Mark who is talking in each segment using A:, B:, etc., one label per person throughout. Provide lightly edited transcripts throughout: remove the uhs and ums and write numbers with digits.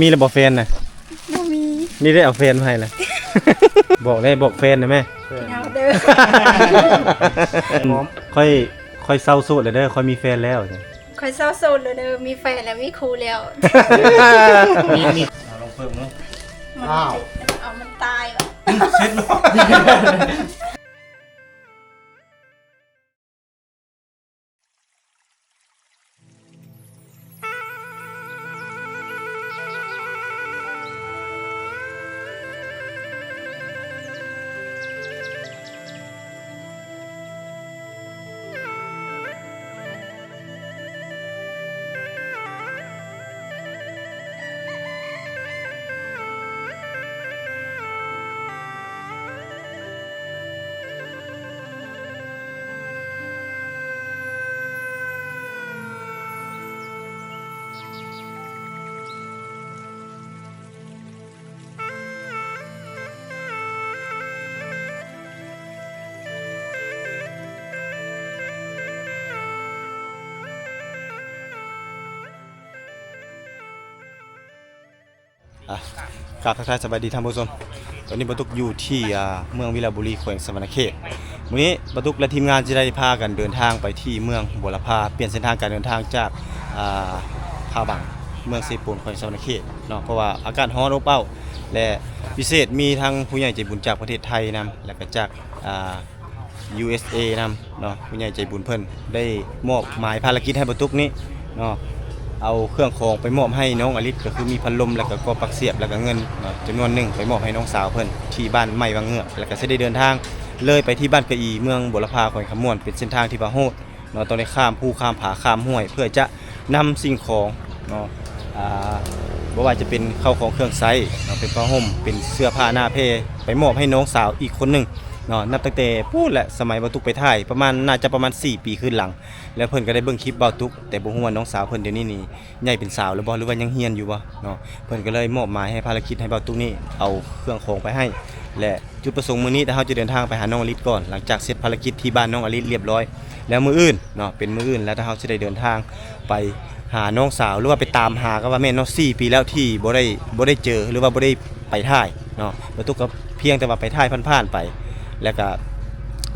A: มีระบบแฟนนะ
B: บ่มี
A: นี่ได้เอาแฟนมาให้เลย บอกแฟนนะแม่
B: เอาเด้อ
A: ค่อยเศร้าโสดเลยเด้อค่อยมีแฟนแล้ว
B: ค่อยเศร้าโศกเลยเด้อมีแฟนแล้วมีครูแล้ว
A: มีลองเพิ่มเนาะ
B: เอามันตายว่ะ
A: เช็ดบ่ครับทักทายสวัสดีท่านผู้ชมตอนนี้บรรทุกอยู่ที่เมืองวิลาบุรีแขวงสวรรณเขตวันนี้บรรทุกและทีมงานจะได้พากันเดินทางไปที่เมืองบัวละพาเปลี่ยนเส้นทางการเดินทางจากท่าบังเมืองเซปูนแขวงสวรรณเขตเนาะเพราะว่าอากาศร้อนอบอ้าวและพิเศษมีทั้งผู้ใหญ่ใจบุญจากประเทศไทยนำและก็จากUSA นำเนาะผู้ใหญ่ใจบุญเพิ่นได้มอบหมายภารกิจให้บรรทุกนี้เนาะเอาเครื่องของไปมอบให้น้องอลิศก็คือมีพัดลมแล้วก็กอปักเสียบแล้วก็เงินจำนวนหนึ่งไปมอบให้น้องสาวเพิ่นที่บ้านไม้บางเงือกแล้วก็จะได้เดินทางเลยไปที่บ้านกะอีเมืองบัวละพาแขวงขมวนเป็นเส้นทางที่ว่าโหดเนาะต้องได้ข้ามภูข้ามผาข้ามห้วยเพื่อจะนำสิ่งของเนาะบ่ว่าจะเป็นข้าวของเครื่องใช้เนาะเป็นผ้าห่มเป็นเสื้อผ้าหน้าเพไปมอบให้น้องสาวอีกคนหนึ่งเนาะนับตั้งแต่พูดแหละสมัยบรรทุกไปถ่ายน่าจะประมาณ4 ปีขึ้นหลังแล้วเพิ่นก็ได้เบิ่งคลิปเบาตุกแต่บ่ฮู้ว่าน้องสาวเพิ่นเดี๋ยวนี้นี่ใหญ่เป็นสาวแล้วบ่หรือว่ายังเฮียนอยู่บ่เนาะเพิ่นก็เลยมอบหมายให้ภารกิจให้เบาตุกนี่เอาเครื่องของไปให้และจุดประสงค์มื้อนี้ถ้าเฮาจะเดินทางไปหาน้องอลิศก่อนหลังจากเสร็จภารกิจที่บ้านน้องอลิศเรียบร้อยแล้วมื้ออื่นเนาะเป็นมื้ออื่นแล้วถ้าเฮาจะได้เดินทางไปหาน้องสาวหรือว่าไปตามหาก็ว่าแม่นเนาะ4 ปีแล้วที่บ่ได้เจอหรือว่าบ่ได้ไปถ่ายเนาะเบาตุกก็เพียงแต่ว่าไปถ่ายผ่านๆไปแล้วก็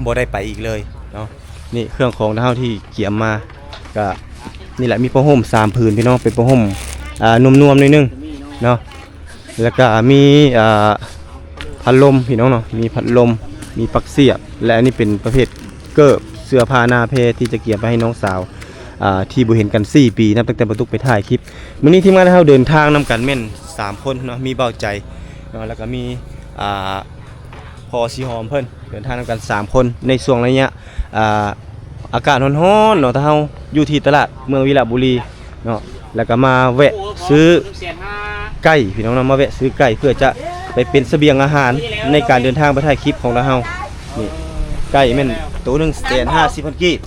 A: บ่ได้ไปอีกเลยเนาะนี่เครื่องของเท่าที่เกี่ยมมาก็นี่แหละมีผ้าห่ม3 ผืนพี่น้องเป็นผ้าห่มนุ่มๆนิดนึงเนาะแล้วก็มีพัดลมพี่น้องเนาะมีพัดลมมีปลั๊กเสียบและอันนี้เป็นประเภทเกิบเสื้อผ้าหน้าเพที่จะเกี่ยมไปให้น้องสาวที่บ่เห็นกัน4 ปีนับตั้งแต่บรรทุกไปถ่ายคลิปมื้อนี้ทีมงานเฮาเดินทางนำกันแม่น3 คนเนาะมีเบาใจเนาะแล้วก็มีพอสีหอมเพิ่นเดินทางนำกัน3 คนในช่วงระยะอากาศร้อนๆเนาะถ้าเฮาอยู่ที่ตลาดเมืองวิลาบุรีเนาะแล้วก็มาแวะซื้อไก่พี่น้องมาแวะซื้อไก่เพื่อจะไปเป็นเสบียงอาหารในการเดินทางไปถ่ายคลิปของเรานี่ไก่แม่นตัวนึง150,000 กีบ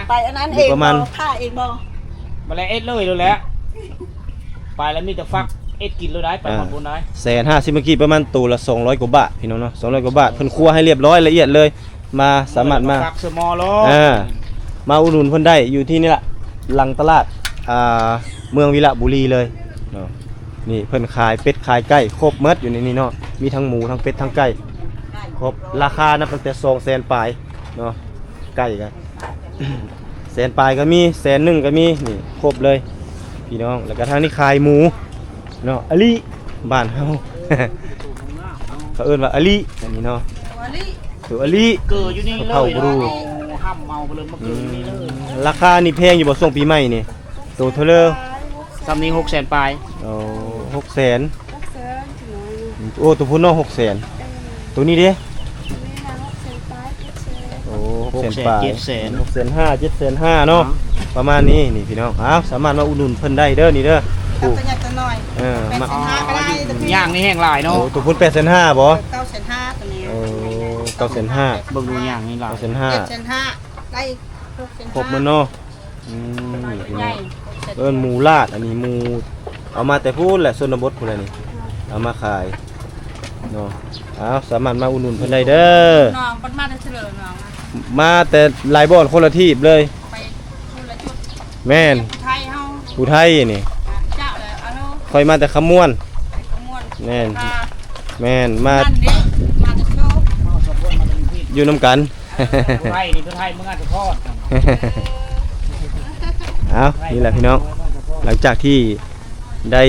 B: ไปอันนั้นเองประมาณค่าเองบ่
C: มาแล้วเอ็ดเลยรู้แล้วไปแล้วมีแต่ฟักเอ็ดกินเลยได้ไปหมดบนได้
A: 150,000 กีบประมาณตัวละ200 กว่าบาทพี่น้องเนาะ200 กว่าบาทเพิ่นคั่วให้เรียบร้อยละเอียดเลยมาสามารถมา
C: ฟักสมอล
A: มาอุดหนุนเพิ่นได้อยู่ที่นี่แหละหลังตลาดเมืองวิระบุรีเลยเนาะนี่เพิ่นขายเป็ดขายไก่ครบหมดอยู่ในนี้เนาะมีทั้งหมูทั้งเป็ดทั้งไก่ครบราคานับตั้งแต่200,000 ปลายเนาะไก่กัน100,000 ปลายก็มี100,000 ก็มีนี่ครบเลยพี่น้องแล้วก็ทางนี้ขายหมูเนาะอลิบ้านเฮา เขาเอิ้นว่าอลิอันนี้เนาะตัวอลิ
C: เกิดอยู่นี่เลยห้ามเมาไปเลยมาเกิดนี่เลย
A: ราคานี่แพงอยู่บ่ช่วงปีใหม่นี่ตัวเท่าเลย
C: ซ้ำนี้600,000 ปลาย
A: 600,000โอ้ตัวพุ่นเนาะ600,000ตัวนี้เด้โอ้600,000 ปลาย6,500 7,500 เนาะประมาณนี้นี่พี่น้องสามารถมาอุดหนุนเพิ่นได้เด้อนี่เด้อ
B: ตัวใหญ่ตัวน้อย8,500 ก็ได้
C: ย่างนี่แห้งหลายเนาะ
A: ตัวพุ่น8,500 บ่
B: 9,500 ตัวนี้
A: 9,500
C: เบิ่งดูย่างนี่หลาย
B: 7,500 ได้
A: ครบมันเนาะหมูลาดอันนี้หมูเอามาแต่พูดแหละชนบทพุ่นน่ะนี่เอามาขายเนาะสามารถมาอุดหนุนเพิ่นได้เด้อ
B: น้องเพิ่นมาได้เฉลิมน้อง
A: มาแต่หลายบ่อนคนละที่เลย
B: ไปคนละจุด
A: แม่น
B: ผู้ไทยเฮา
A: ผู้ไทยนี่
B: เจ้าแล้ว
A: ค่อยมาแต่ขมวน แม่น
B: พา
A: แม่นมา
B: บ้านนี้มาจะโชว์
C: มาสองคนมาเป็นพี่
A: อยู่นํกัน
C: ผู้ไทยนี่ผู้ไทยมึงอาจจะทอดครับ
A: เอานี่แหละพี่น้องหลังจากที่ได้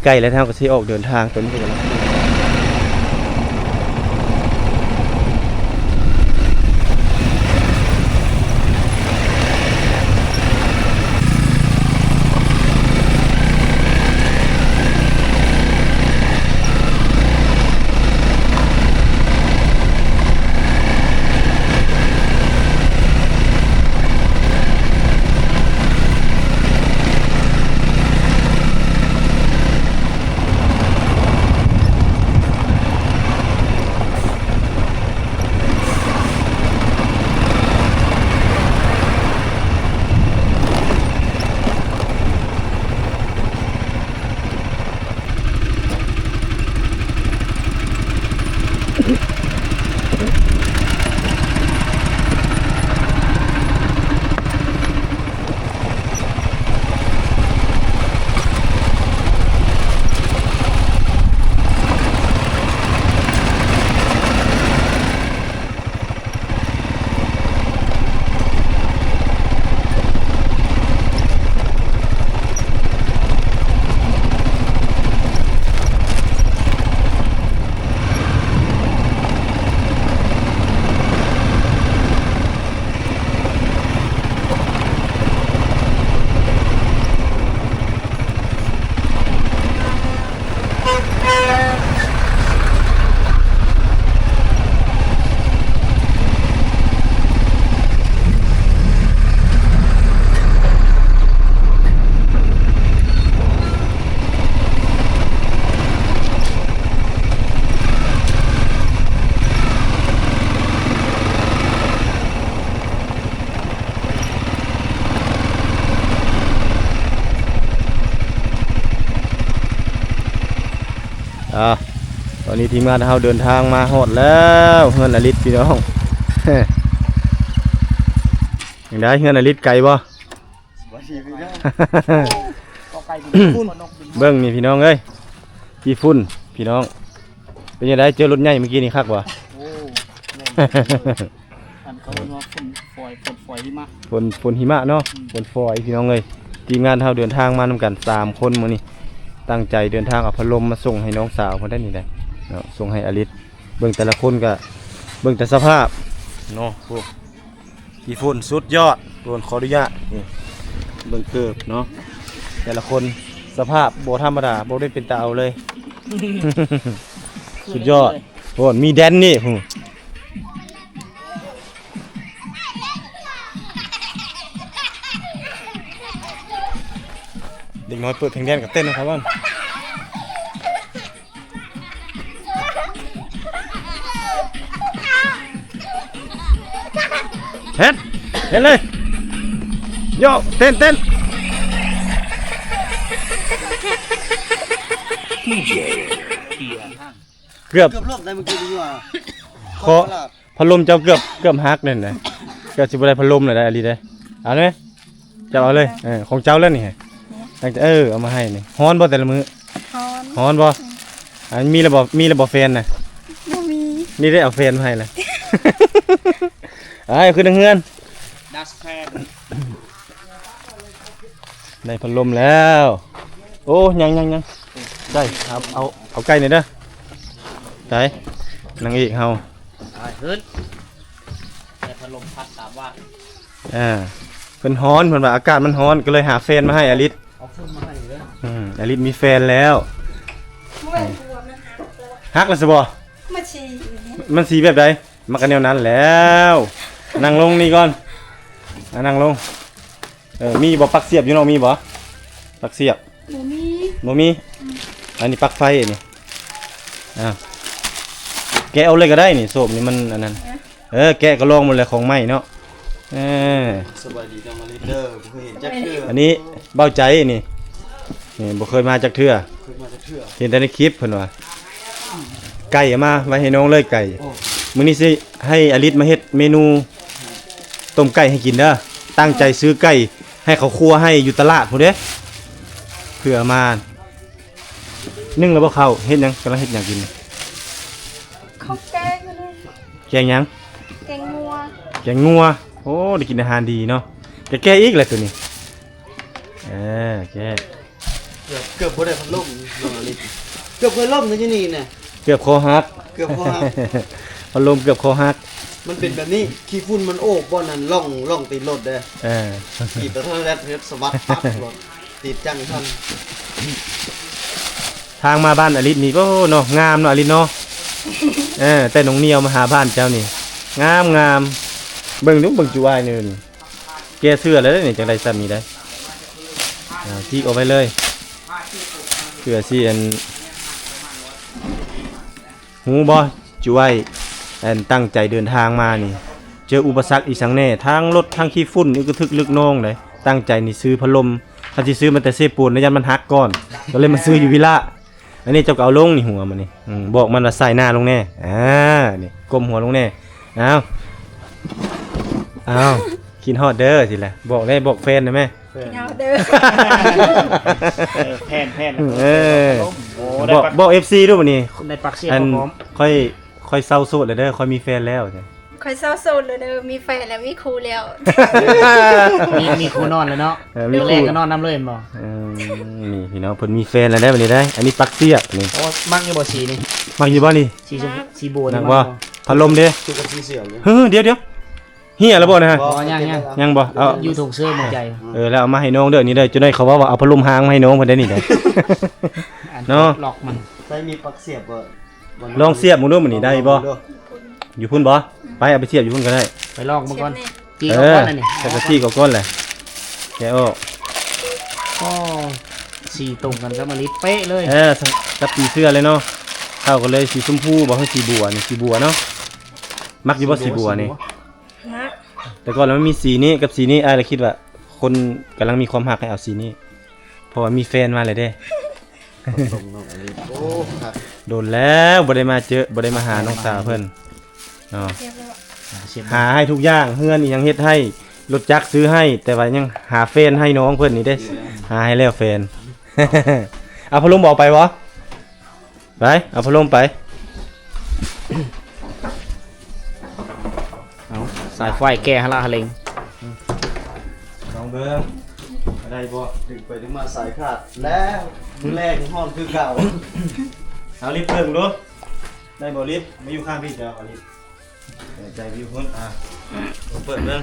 A: ใกล้แล้วทางก็สิออกเดินทางตัวนี้กันแล้วตอนนี้ทีมงานเราเดินทางมาฮอดแล้วเฮือนอลิศพี่น้อง ยังได้เฮือนอลิศไกลบ่
C: ก็ไกลเป็นฝุ่นนกบิน
A: เบิ้งนี่พี่น้องเอ้ยพี่ฝุ่นพี่น้องเป็นยังไงเจอรถใหญ่เมื่อกี้นี่คักบ่
C: โอ้แม่นอันเขาเรียกว่าฝุ่นฝอยที่มา
A: ฝนหิมะเนาะฝนฝอยพี่น้องเอ้ยทีมงานเราเดินทางมานำกัน3คนมื้อนี้ตั้งใจเดินทางเอาพัดลมมาส่งให้น้องสาวเพิ่นได้นี่ได้เนาะส่งให้อลิศเบิ่งแต่ละคนก็เบิ่งแต่สภาพเนาะพวกพี่ฝุ่นสุดยอดโดนขออนุญาตนี่เบิ่งเกิบเนาะแต่ละคนสภาพบ่ธรรมดาบ่ได้เป็นตาเอาเลย สุดยอดโอ้มีแดนนี่หูเด็กน้อยเปิดเพลงแดนกับเต้นนะครับว่าเฮ็ดเลยโยเต้นเกือบ
D: รอบได้เมื่อกี้ดีกว่า
A: ขอพัดลมเจ้าเกือบฮักเลยนะเกือบสิบได้พัดลมเลยได้อลีได้เอาเลยจับเอาเลยของเจ้าแล้วนี่ตั้งแต่เอามาให้นี่ฮ้อนบ่แต่ละมื้อ
B: ฮอน
A: ฮ้อนบ่อันมีระบบแฟนน่ะ
B: บ่มี
A: นี่ได้เอาแฟนมาให้เลย ขึ้นทางเฮือน
C: ดัสแฟน
A: ได้พัดลมแล้วโอ้ยังได้เอาใกล้หน่อยเด้อได้นางเอกเฮา
C: ขึ้นแต่พัดลมพัดตามว่า
A: เพิ่นฮ้อนเพิ่นว่าอากาศมันฮ้อนก็เลยหาแฟนมาให้อลิศ
C: เอาฝุ่นมาให้เลย
A: อลิศมีแฟนแล้ว
B: บ่เป็นตัวมันหักตัว
A: ฮักแล้วสิบ่
B: มาฉี่อยู่นี่
A: มันสีแบบใดมักกันแนวนั้นแล้ว นั่งลงนี่ก่อนนั่งลงมีบ่ปลั๊กเสียบอยู่เนาะมีบ่ปลั๊กเสียบ
B: บ่มี
A: บ่มีอันนี้ปลั๊กไฟนี่แกะเอาเลยก็ได้นี่โซบนี่มันอันนั้นแกะก็ลองหมดเลยของใหม่เนาะ
D: สบายดีจังมาลีเดอร์ผมเคยเห็นจักเทื่อ
A: อันนี้เบ้าใจนี่บ่เคยมาจากเทื่อ
D: เคยมาจักเทื่อ
A: เห็นแต่ในคลิปเพิ่นว่าไก่เอามาไว้ให้น้องเลยไก่มื้อนี้สิให้อลิศมาเฮ็ดเมนูต้มไก่ให้กินเด้อตั้งใจซื้อไก่ให้เขาคั่วให้อยู่ตลาดพุ่นเด้เพื่อมา นึ่งแล้วบ่เข้าเฮ็ดหยังกำลังเฮ็ดหยังกิน
B: ข้าวแกงอยู่เลย
A: แกงหยัง
B: แกงงัว
A: แกงงัวโอ้ได้กินอาหารดีเนาะแกอีกแหละตัวนี้แก
D: เกือบบ่ได้พัดลมน้องอลิศเกือบเคยล่มนะที่นี่น่ะ
A: เกือบคอหัก
D: เกือบพอหัก
A: พัดลมเกือบคอหัก
D: มันเป็นแบบนี้ขี้ฝุ่นมันโอบบ่นั่นล่องตีนรถเด้อขี่ไปเท่านั้นเฮ็ดสะบัดปั๊บรถติดจังทัน
A: ทางมาบ้านอลิศนี่โอ้เนาะงามเนาะอลิศเนาะแต่น้องเนียวมาหาบ้านเจ้านี่งามเบิ่งดูเบิ่งจุอ้ายนี่แกเสื้อแล้วนี่จังได๋ซ้ำนี่ได้จิกเอาไว้เลยเสื้อสิอันหูบ่จุอ้ายอันตั้งใจเดินทางมานี่เจออุปสรรคอีสังแน่ทางรถทางขี้ฝุ่นอึกทึกลึกโนงเลยตั้งใจนี่ซื้อพัดลมถ้าสิซื้อมันแต่เซปูนแล้วยันมันหักก่อนก็เลยมาซื้ออยู่วิละอันนี้เจ้าก็เอาลงนี่หัวมันนี่บอกมันว่าใส่หน้าลงแน่นี่ก้มหัวลงแน่เอากินฮอดเด้อสิแหละบอกได้บอกแฟนได้ไหม
B: เอาเด้อ
C: แผ่นโอ้ได้
A: บอก FC ด้วยมันนี่
C: ในปักเสีย
A: อัน
C: พร้อม
A: ค่อยเศร้าโสดเลยเด้อค่อยมีแฟนแล้วจ้ะ
B: คอยเศร้าโซนเลยเด้อมีแฟนแล้วมีครูแล้ว
C: มีครูนอนแล้วเนาะ
A: มี
C: เดือน
A: ครู
C: แรกก็นอนน้ำเลยบ่
A: นี่พี่น้องเพิ่นมีแฟนแล้วได้บัดนี้ได้ อันนี้ปักเสียบนี่
C: โอ้มักอยู่บ่สีนี่
A: มักอยู่บ่นี่
C: สีชมพูสีโบ
A: นั
C: นี่
A: กบ่พัดลมเด้
D: คือกับสีเสียวเลย
A: เฮ้อเดี๋ยวเฮียแล้วบ่นะฮะ
C: บ่ยัง
A: ยังบ่เอา
C: อยู่ถุงเสื้อหมดใจ
A: แล้วเอามาให้น้องเด้อนี่เด้อจะได้เขาว่าเอาพัดลมหางมาให้น้องเพิ่นได้นี่เด้อ เนาะ
C: หลอกมัน
D: ใส่มีปลั๊กเสียบบ่
A: ลองเสียบมึงดูมันนี่ได้บ่อยู่พุ่นบ่ไปเอาไปเสียบอยู่พุ่นก็ได้
C: ไปลอกมันก่อน
B: เชียบแน่
C: จีกับก้อนนั่นนี่
A: แต่กะทิกับก้อนแหละแกออก
C: ก็สีตรงกันกับมะลิเป๊ะเลย
A: จับสีเสื้อเลยเนาะเข้ากันเลยสีชมพูบ่ให้สีบัวนี่สีบัวเนาะมักอยู่บ่สีบัวนี่
B: นะ
A: แต่ก่อนมันมีสีนี้กับสีนี้อ้ายเลยคิดว่า คนกำลังมีความหักให้เอาสีนี้เพราะว่ามีแฟนมาเลยเด้
D: ส่งน้องอลิศโอ้ครับ
A: โดนแล้วบ่ได้มาเจอบ่ได้มาหาน้องสาวเพิ่นเนาะ
B: เชียบแล้ว
C: เสียบ
A: หาให้ทุกอย่างเฮือนอีหยังเฮ็ดให้รถจักรซื้อให้ แต่ว่ายังหาแฟนให้น้องเพิ่นนี่เด้หาให้แล้วแฟน เอาพัดลมบอกไปบ่ไปเอาพัดลมไป
C: เอาสายไฟแก้ฮะละฮะเลง
A: ลองเบิ่งได้บ่
D: ดึงไปถึงมาสายขาดแล้วมื้อแรกนี่ฮ้อนคือเก่า
A: เอาลิฟต์เพิ่มดูได้บ่ลิฟต์มาอยู่ข้างพี่เจ้าเอาลิฟต์ใจไปอยู่พุ่นเปิดเบิ่ง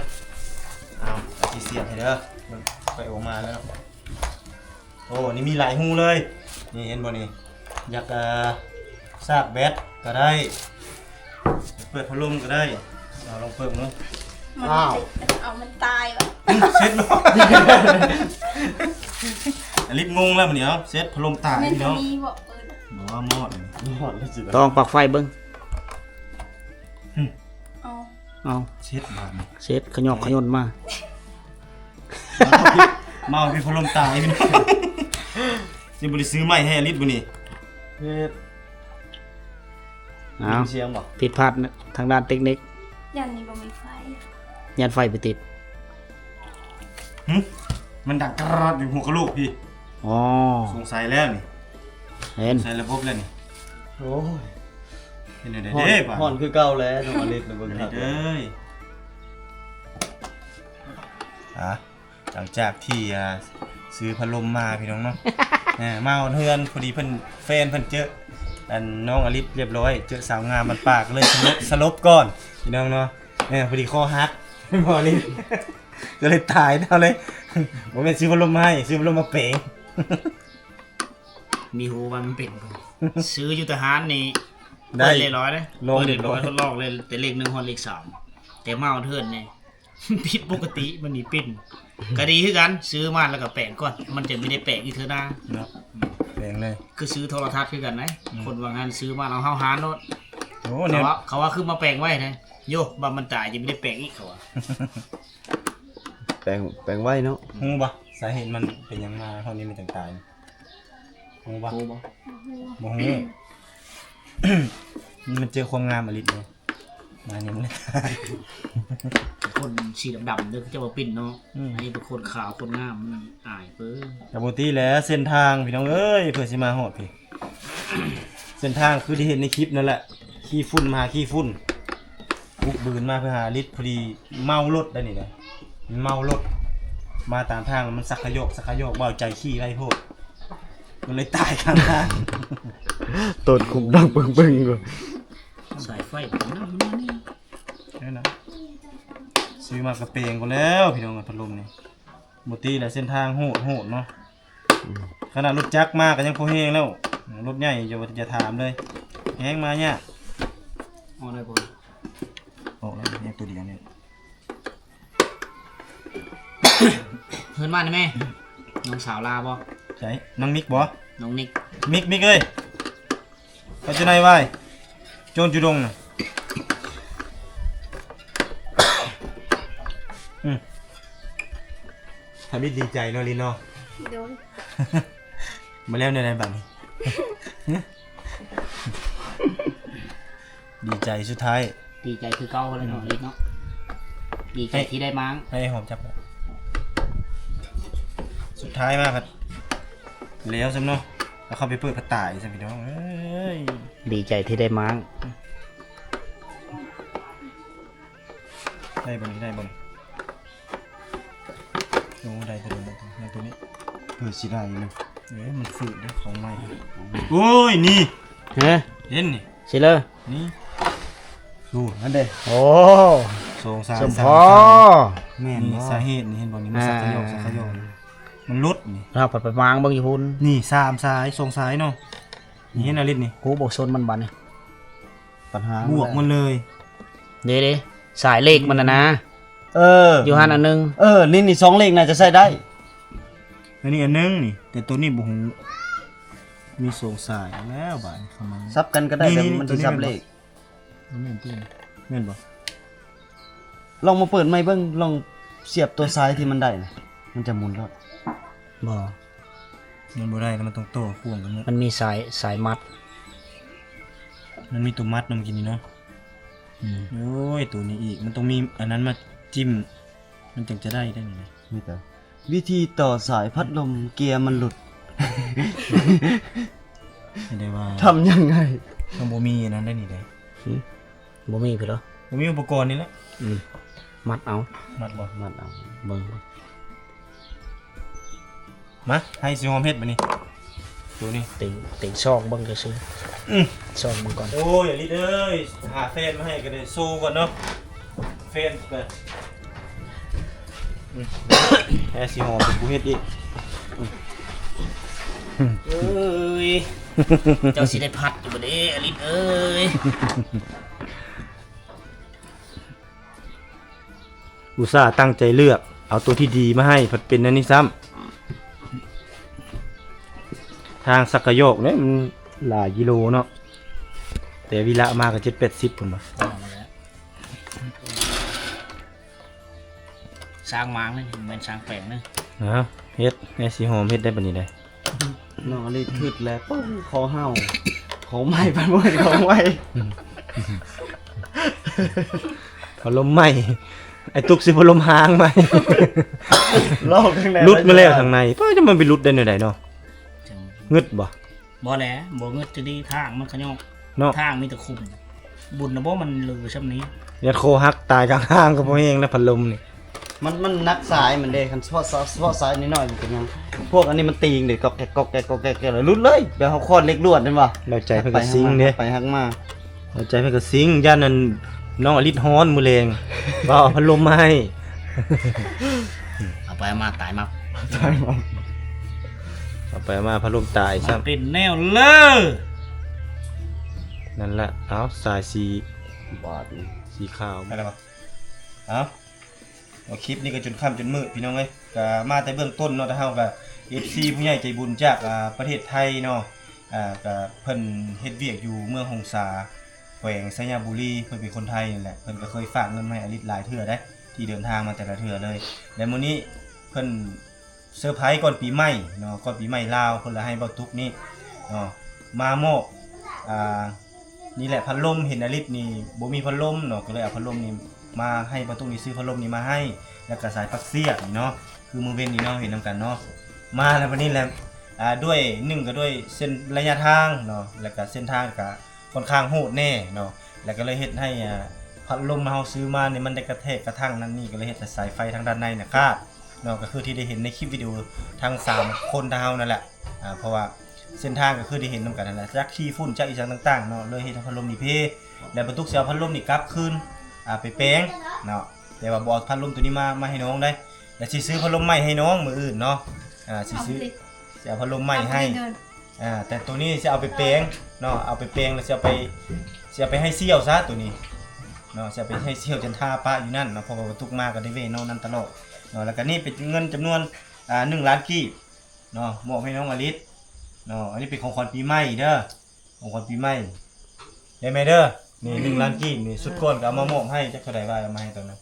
A: เอาสิเสียบให้เด้อมันไปออกมาแล้วโอ้นี่มีหลายหูเลยนี่เห็นบ่นี่อยากซากแบตก็ได้เปิดพัดลมก็ได้เอาลองเปิดเนาะ
B: มันเอามันตายวะ
A: เซ็ตเนาะ ลิฟต์งงแล้วมันเนี่ยเซ็ตพัดลมตาย
B: มัน
A: พี่
B: จะ
A: น้อง
B: มีบอกเปิด
A: บอกว่ามอด
D: ฮ้อนแล้วสิ
C: ต้องปลักไฟเบิ้ง
B: เอา
C: เอา
A: เซ็ตบาดนี่
C: เช็ดขยอกขยนมา
A: เมาพี่พัดลมตายพี่น้องสิบ่ได้ซื้อใหม่ให้อลิฟต์บ่นี่
D: เฮ็ด
C: เอา
D: เสียงบ่
C: ผิดพลาดทางด้านเทคนิค
B: ยันนี่บ่มีไฟ
C: ยันไฟไปติด
A: มันดังกรอดอยู่หัวกะโหลกพี่
C: อ๋อ
A: สงสัยแล้วนี่
C: เห็น
A: ใส่ระบบแล้วนี่
D: โอ้ย
A: เห็นได้
D: ฮ้อน
A: เด้ป่ะ
D: ฮ้อนคือเก่าแล้วน้องอลิศนะเบิ่ง
A: เห็น
D: ค
A: ได้
D: รับ
A: เด้หลังจากที่ซื้อพัดลมมาพี่น้องเนาะ มาเอาเฮือนพอดีเพิ่นแฟนเพิ่นเจออันน้องอลิฟเรียบร้อยเจอสาวงามมันปากเลยสลบก่อนพี่น้องเนาะพอดีคอหัก พอลิฟ ก็เลยตายเอาเลยผมเป็นซื้อพัดลมมาให้ซื้อพัดลมมาเป๋ง
C: มีหูว่ามันเป็นซื้ออยู่ทหารนี่
A: ได้
C: เปิดเลยร้อยเลย
A: ลง
C: เปิดเลยร้อยทดลองเลยแต่เลข1ฮอดเลข3แต่มาเอาเทิร์นนี่ ผิดปกติมันนี่เป็นก็ดีคือกันซื้อมาแล้วก็แปลงก่อนมันจะไม่ได้แปลงอีกเทื่อหน้า
A: เนาะเป๋งเลย
C: คือซื้อโทรทัศน์คือกันนะคนว่างานซื้อมาเราเฮาหาโนด
A: โอ้
C: เขา
A: เนี่ย
C: ว่าเขาว่าคือมาแปลงไว้นะโยบ่มันตายจะไม่ได้แปลงอีกเขาว่า
D: แปลงไว้เนาะ
A: ฮู้ปะสาเหตุมันเป็นหยังมาเท่านี้มันจังตายฮู้ปะ
C: โอ้บ่
A: บ่ฮู้ มันเจอความงามอลิศเลยมายังเลย
C: คนสีดำๆเด้อเจ้าว่าปิ้นเนาะอันนี้เป็นคนขาวคนงามมันอายเปิ้น
A: กับปกติแล้วเส้นทางพี่น้องเอ้ยเพื่อสิมาฮอดพี่ เส้นทางคือที่เห็นในคลิปนั่นแหละขี้ฝุ่นมาขี้ฝุ่นบุกบืนมาเพื่อหาลิตรพอดีเมารถได้นี่นะมันเมารถมาตามทางมันสักขยกเบาใจขี้ไรโพดมันเลยตายข้างทาง
D: ตดคุมดังปึ้งๆกู
C: สายไฟนั่นนี่
A: นี่นะซื้อมากระเปงก็แล้วพี่น้องพัดลมนี่หมดตีแหละเส้นทางโหดเนาะขนาดรถจักรมาก็ยังพอแห้งแล้วรถใหญ่จะถามเลยแห้งมาเนี่ย
C: เอาได้บ่
A: โอ้แล้วเนี่ยตัวเดียวเนี่ย
C: เพิ่นมาได้แม่น้องสาวลาบ่
A: ใช่น้องมิกบ่
C: น้องนิก
A: มิกเอ้ยเขาจะไหนไว้โจนจุดงน่ะทำให้ดีใจเนาะลินเนาะ
B: โดน
A: มาแล้วในบัดนี้ ดีใจสุดท้าย
C: ดีใจคือเก่าเลยเนาะลิกเนาะดีใจที่ได้มั้ง
A: ให้หอมจับก่อนสุดท้ายมากครับแล้วสำเนาะแล้วเข้าไปเปิดกระต่ายสิพี่น้องเอ้ย
C: ดีใจที่ได้มั้ง
A: ได้บนนี้ได้บนโอ้ได้ตัวนี้ได้ตัวนี้เปิดสิได้อยู่เลยมันฝืดได้ของใหม่โอ้ยนี่
C: ฮะ
A: เห็นนี่
C: สิเลย
A: นี่ดูนั่นเด้
C: โอ้
A: สองสาม
C: สมพอ
A: แม่นนี่สาเหตุนี่เห็นบ่นี่มันสักขยอกมันลดนี่
C: เราไปวางเบิ่งอยู่พุ่น
A: นี่สามสายสองสายเนาะนี่เห็นอะไรนี่
C: กูบอกโซนมันบัดนี่
D: ปัญหา
A: บวกมันเลย
C: เด้ๆสายเลขมันนะ
D: เออ
C: อยู่หันอันนึง
D: นี่2เลขน่าจะใช้ได้
A: อันนี้อันนึงนี่แต่ตัวนี้บ่ฮู้มีสองสายแล้วบาดนี้เข้ามา
D: ซับกันก็ได้
A: นี่
D: แต่
A: นี่
D: มัน
A: ตัว
D: สิ
A: นี้
D: ซับ
A: เป็น
D: เลข
A: แม่นตัวแม่นบ่
D: ลองมาเปิดไม้เบิ่งลองเสียบตัวซ้ายที่มันได้นะมันจะหมุนรถ
C: บ่
A: มันบ่ได้แล้วมันต้องโต้พ่วงกันหมด
C: มันมีสายมัด
A: มันมีตัวมัดนำกินนี่เนาะโอ้ยตัวนี้อีกมันต้องมีอันนั้นมาจิ้มมันจึงจะได้นี่นะ
D: นี่แต่วิธีต่อสายพัดลมเกียร์มันหลุด
A: ไม่ได้ว่า
D: ทำยังไง
A: ต้องบ่มีอันนั้นได้นี่ได้
C: บ่มีพี่เหรอ
A: บ่มีอุปกรณ์นี่แหละ
C: มัดเอา
A: มัดบ่
D: มันเอา
C: เบิ่ง
A: มาให้สิหอมเฮ็ดบัดนี้ตัวนี้
C: ติงซองเบิ่งซื่อซองเบิ่งก่อน
A: โอ้ยลิดเอ้ยหาแฟนมาให้ก็ได้สู้ก่อนเนาะแฟนไปแค่สิหอมกูเฮ็ดอีก
C: เอ้ยเจ้าสิได้พัดอยู่บ่เด้อลิศเอ้ย
A: อุตส่าห์ตั้งใจเลือกเอาตัวที่ดีมาให้ผัดเป็นนั่นนี่ซ้ำทางสักกะโยกเนี่ยมันหลายกิโลเนาะแต่วิละมาก็7-80พุ่นบ่
C: สร้างมางเลยเหมือนสร้างแปลงนึง
A: นะเฮ็ดแม่สีหอมเฮ็ดได้ปานนี้ได้
D: น้องอลิศขึ้นแล้วปุ้งคอเห่าของใหม่พันบ่ได้ของใหม่
A: พัดลมใหม่ไอ้ตุกสิพัดลมหางใหม่
D: ลอกข้างใน
A: ลุดมาแล้วทางในป้าจะมันไปลุดได้แนวใดเนาะงึดบ่
C: บ่แหละบ่เงึดจะดีทางมันขยอก
A: เนาะ
C: ทางมีแต่คุมบุญนะบ่มันลือช่ำนี้
A: ยัดโคหักตายกลางทางก็บ่แฮงแล้วพัดลมนี่
D: มันนักสายมันเด้คันเฉพาะสายนิดหน่อยมันเป็นยังพวกอันนี้มันตีงเด็กก็แกกเลยรุดเลยเดี๋ยวเขาคอดเล็กลวดนั่นว่ะ
A: เราใจเพิ่นก็ซิงเด้
D: ไปหักมา
A: เราใจเพิ่นก็ซิงย่านนั้นน้องอลิศฮ้อนมื้อแรงบ่เอาพัดลมมาให้
C: เอาไปเอามาตายมา
A: เอาไปมาพัดลมตาย
C: มั
A: ซ้ำ
C: นเป็นแนวเลอ
A: นั่นแหละเอาสายสี
D: บาดนี่
A: สีขาวไปแล้วบ่เอาคลิปนี้ก็จนค่ำจนมืดพี่น้องเอ้ยก็มาแต่เบื้องต้นเนาะแต่เฮาก็ FC ผู้ใหญ่ใจบุญจากประเทศไทยเนาะก็เพิ่นเฮ็ดเวียกอยู่เมืองหงสาแขวงสัญญาบุรีเพิ่นเป็นคนไทยนั่นแหละเพิ่นก็เคยฝากเงินมาให้อลิศหลายเทื่อได้ที่เดินทางมาแต่ละเทื่อเลยและมื้อนี้เพิ่นเซอร์ไพรส์ก่อนปีใหม่เนาะก่อนปีใหม่ลาวเพิ่นละให้เบ่ตุกนี่เนาะมามอบนี่แหละพัดลมเห็นอลิศนี่บ่มีพัดลมเนาะก็เลยเอาพัดลมนี่มาให้เบ่ตุกนี่ซื้อพัดลมนี่มาให้แล้วก็สายปักเสียนี่เนาะคือมือเว้นนี่เนาะเห็นนํกันเนาะมาแล้ววันนี้แหละ ด้วยหนึ่งก็ด้วยเส้นระยะทางเนาะแล้วก็เส้นทางก็ค่อนข้างโหดแน่เนาะแล้วก็เลยเฮ็ดให้พัดลมเฮาซื้อมานี่มันได้กระแทกกระทั่งนั่นนี่ก็เลยเฮ็ดให้สายไฟทางด้านในน่ะขาดเนาะก็คือที่ได้เห็นในคลิปวิดีโอทั้ง3คนเฮานั่นแหละเพราะว่าเส้นทางก็คือได้เห็นนำกันนั่นแหละจากขี้ฝุ่นจากอีสังต่างๆเนาะเลยเฮ็ดให้พัดลมนี่เพแล้วบรรทุกเสียพัดลมนี่กลับคืนไปแปลงเนาะแต่ว่าบ่เอาพัดลมตัวนี้มาให้น้องได้แล้วสิซื้อพัดลมใหม่ให้น้องมื้ออื่นเนาะสิซื้อสิเอาพัดลมใหม่ให้แต่ตัวนี้สิเอาไปแปลงเนาะเอาไปแปลงแล้วสิเอาไปให้เสี่ยวซะตัวนี้เนาะสิเอาไปให้เสี่ยวจนท่าปะอยู่นั่นเนาะเพราะว่าบรรทุกมาก็ได้เว้น้องนั่นตลอดเนาะแล้วก็นี่เป็นเงินจำนวน1 ล้านกีบเนาะมอบให้น้องอลิศเนาะอันนี้เป็นของขวัญปีใหม่เด้อของขวัญปีใหม่ได้ไหมเด้อนี่1 ล้านกีบนี่สุดก่อนก็เอามามอบให้จักเท่าใดว่าเอามาให้ตอนนั้น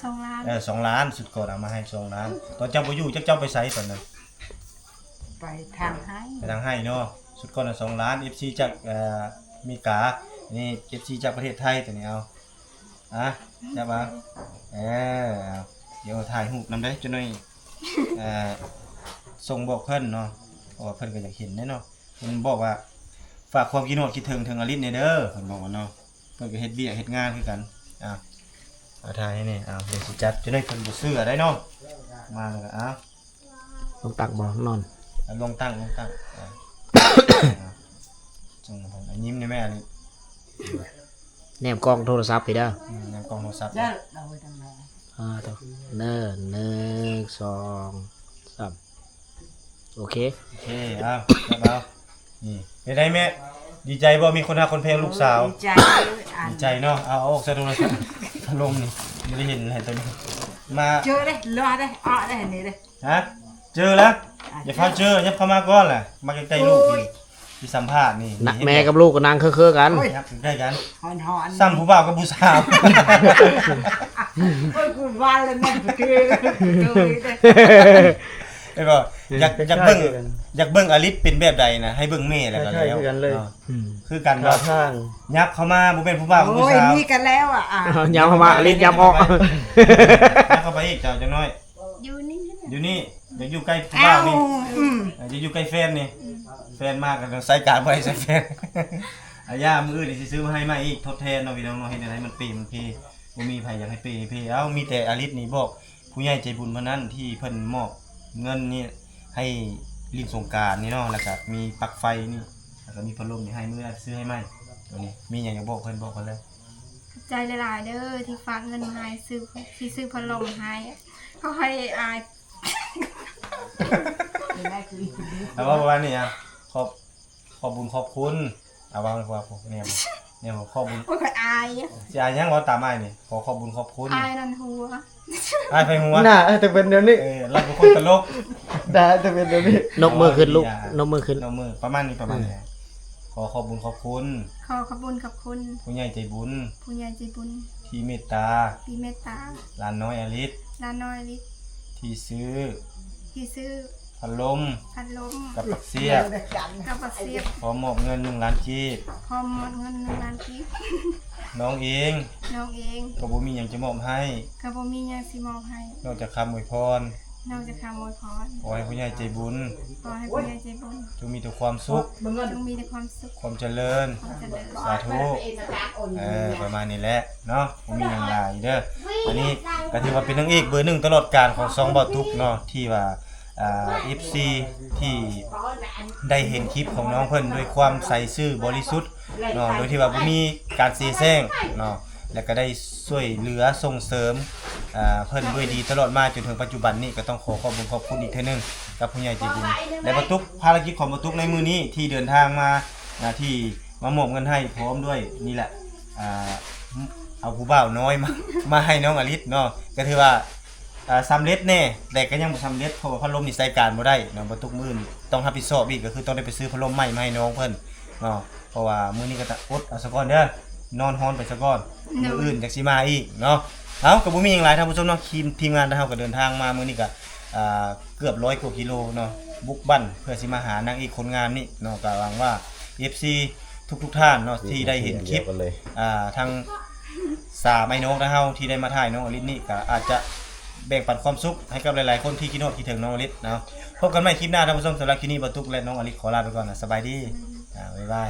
B: 2 ล้าน
A: 2 ล้านสุดก่อนเอามาให้2 ล้านตอนเจ้าบ่อยู่จักเจ้าไปไสตอนนั้น
E: ไปทางให้
A: ไปทางให้เนาะสุดก่อน2 ล้าน FC จากอเมริกานี่ FC จากประเทศไทยตัวนี้เอาจับมาเอาเดี๋ยวถ่ายรูปนำได้จังหน่อยส่งบอกเพิ่นเนาะเพราะว่าเพิ่นก็อยากเห็นแน่เนาะเพิ่นบอกว่าฝากความคิดฮอดคิดถึงอลิศเด้อเพิ่นบอกว่าเนาะเพิ่นก็เฮ็ดเวียกเฮ็ดงานคือกันเอาถ่ายให้นี่เอาเดี๋ยวสิจัดจังได๋เพิ่นบ่ซื้อได้เนาะมาแล้วก็
F: ลงตักบ่นอน
A: ลงตั้งจังยิ้มได้แม่นี่
F: แนมกล้องโทรศัพท์ไปเด้อ
A: แนมกล้องโทรศัพท์
E: เด้อเราไปทางไหน
F: ต่อ1 2 3โอเค
A: โอเคเอานี่เป็นไงแม่ดีใจบ่มีคนหาคนเพลงลูกสาว
E: ดีใจอ่าน
A: ดีใจเนาะเอาออกซะโทรศัพท์ถล่มนี่ไม่ได้เห็นอะไรตัวนี้มา
E: เจอได้รอได้อ้อได้นี่เลย
A: ฮะเจอแล้วอย่าพาเจออย่าเข้ามาก่อนแหละมาใกล้ๆลูกพี่สัมภาษณ์นี่
F: นะแม่กับลูกก็นั่งเครือๆกัน
A: ครับใกล้กัน
E: หอนหอน
A: ซ้ำผู้บ่าวกับผู้สาว
E: โอ้ยกูว่าเลยแม่คือเลย
A: ไอ้บ่อยากเบิ่งอลิศเป็นแบบใดนะให้เบิ่งแม่แล้วก็แล้วคือกัน
D: ท่า
A: เนาะ
D: ทาง
A: ยับเข้ามาบ่เป็นผู้บ่าวกับผู้
E: โอ้ย
A: สาว
E: นี่กันแล้วอ่ะ
F: ย้ำเข้ามาลิ้นย้ำออก
A: ยับเข้าไปอีกเจ้าจังน้อย
B: อยู่นี่
A: อยู่นี่อยากอยู่ใกล้ผู้
E: เอ้า
A: บ่าวนี่
E: อืม
A: อยากอยู่ใกล้แฟนนี่แฟนมากกันใส่การบ่ได้ใส่แฟนย่ามื้ออื่นสิซื้อมาให้ใหม่อีกทดแทนเนาะพี่น้องเนาะเฮ็ดให้มันปีบ่มีไผอยากให้ปีเอ้ามีแต่อลิศนี่บอกผู้ใหญ่ใจบุญเพิ่นนั้นที่เพิ่นมอบเงินนี่ให้ลินสงกรานต์นี่เนาะแล้วก็มีปลั๊กไฟนี่แล้วก็มีพัดลมนี่ให้มื้อซื้อให้ใหม่ตัวนี้มีหยังอยากบอกเพิ่นเลย
B: ใจหลายๆเด้อที่ฝากเงินมาให้ซื้อพัดลมให้เขาให้อาย
A: เอาว่าประมาณนี้ขอบบุญขอบคุณเอาว่าพวกเนี่ยขอบบุญ
B: โอ้ยก็อาย
A: สิอายยังว่าตามอ้ายนี่ขอบบุญขอบคุณ
B: อายนั่นหัว
A: อ้ายไผหัว
D: น่าจะเป็นเดี๋ยวนี้
A: เราเป็นคนตลก
D: ได้จะเป็นเดี๋ยวนี้
F: นกมือขึ้นลูกนกมือขึ้น
A: นกมือประมาณนี้ขอบบุญขอบคุณ
B: ขอขอบคุณกับคุณ
A: ผู้ใหญ่ใจบุญ
B: ผู้ใหญ่ใจบุญ
A: ที่เมตตา
B: ที่เมตตา
A: หลานน้อยอลิศ
B: ลาน้อยลิศ
A: ที่ซื้อ
B: ที่ซื้อ
A: พัดลม
B: พัดลม
A: กับปักเสียบ
B: กับปักเสียบ
A: พร้อมมอบเงิน1 ล้านกีบ
B: พร้อมหมดเงิน1 ล้านกีบ
A: น้องเอง
B: น้องเอง
A: ก็บ่มีหยังจะมอบให้
B: ก็บ่มีหยังสิมอบให้
A: นอกจากคำอวยพร
B: นอกจากคำอวยพร
A: ขอให้ผู้ใหญ่ใจบุญ
B: ขอให้ผู้ใหญ่ใจบุญ
A: จงมีแต่ความสุข
B: จงมีแต่ความสุข
A: ความเจริญ
B: ความเจริญ
A: สาธุประมาณนี้แหละเนาะบ่มีหยังหลายเด้ออันนี้ก็ถือว่าเป็นนางเอกเบอร์1ตลอดกาลของซองบ่าวทุกเนาะที่ว่าFC ที่ได้เห็นคลิปของน้องเพิ่นด้วยความใสซื่อบริสุทธิ์เนาะโดยที่ว่าบ่มีการเสแสร้งเนาะแล้วก็ได้ช่วยเหลือส่งเสริมเพิ่นด้วยดีตลอดมาจนถึงปัจจุบันนี้ก็ต้องขอขอบคุณอีกเทื่อนึงกับผู้ใหญ่ใจบุญและบ่าวทุกภารกิจของบ่าวทุกในมื้อนี้ที่เดินทางมาที่มามอบเงินให้พร้อมด้วยนี่แหละเอาผู้บ่าวน้อยมาให้น้องอลิศเนาะก็ถือว่าสำเร็จแน่แต่ก็ยังบ่สำเร็จเพราะว่าพัดลมนี่ใช้การบ่ได้เนาะบ่ทุกมื้อต้องรับผิดชอบอีกก็คือต้องได้ไปซื้อพัดลมใหม่มาให้น้องเพิ่นเนาะเพราะว่ามื้อนี้ก็ต้องอดเอาซะก่อนเด้อนอนฮ้อนไปซะก่อนมื้ออื่นจักสิมาอีกเนาะเอ้าก็บ่มีหยังหลายท่านผู้ชมเนาะทีมงานเฮาก็เดินทางมามื้อนี้ก็เกือบ100กว่ากิโลเนาะบุกบั้นเพื่อสิมาหานางเอกคนงามนี่เนาะก็หวังว่า FC ทุกท่านเนาะที่ได้เห็นคลิปทาง3ไอ้น้องเฮาที่ได้มาถ่ายน้องอลิศนี่ก็อาจจะแบ่งปันความสุขให้กับหลายๆคนที่คิดฮอดคิดถึงน้องอลิศเนาะ พบกันใหม่คลิปหน้าท่านผู้ชมสำหรับคลิปนี้บรรทุกและน้องอลิขอลาไปก่อนนะสบายดีบ๊ายบาย